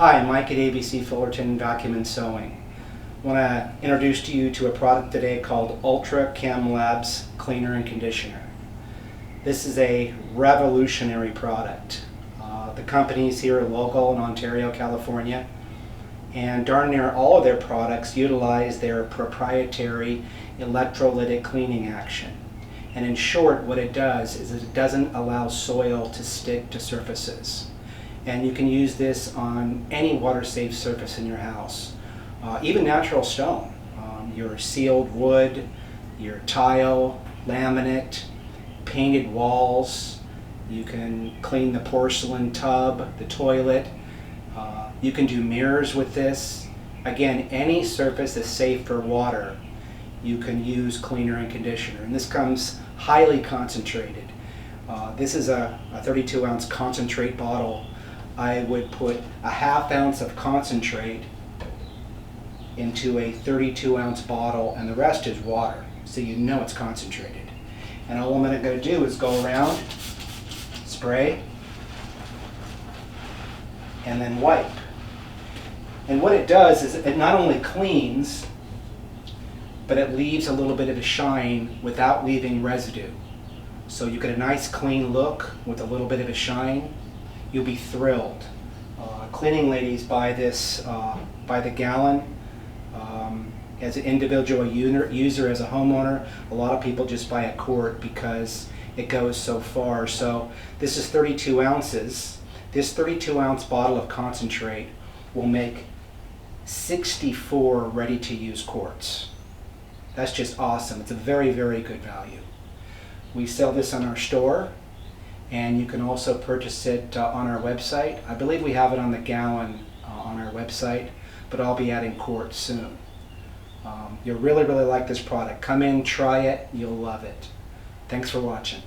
Hi, Mike at ABC Fullerton Vacuum and Sewing. I want to introduce to you to a product today called Ultra Chem Labs Cleaner and Conditioner. This is a revolutionary product. The company's here local in Ontario, California, and darn near all of their products utilize their proprietary electrolytic cleaning action. And in short, what it does is it doesn't allow soil to stick to surfaces. And you can use this on any water-safe surface in your house, even natural stone, your sealed wood, your tile, laminate, painted walls. You can clean the porcelain tub, the toilet. You can do mirrors with this. Again, any surface is safe for water. You can use cleaner and conditioner, and this comes highly concentrated. This is a 32-ounce concentrate bottle. I would put a ½ ounce of concentrate into a 32-ounce bottle, and the rest is water, so you know it's concentrated. And all I'm going to do is go around, spray, and then wipe. And what it does is it not only cleans, but it leaves a little bit of a shine without leaving residue. So you get a nice clean look with a little bit of a shine. You'll be thrilled. Cleaning ladies buy this by the gallon. As an individual user, as a homeowner, a lot of people just buy a quart because it goes so far. So this is 32 ounces. This 32-ounce bottle of concentrate will make 64 ready-to-use quarts. That's just awesome. It's a very, very good value. We sell this on our store, and you can also purchase it on our website. I believe we have it on the gallon on our website, but I'll be adding quarts soon. You'll really, really like this product. Come in, try it, you'll love it. Thanks for watching.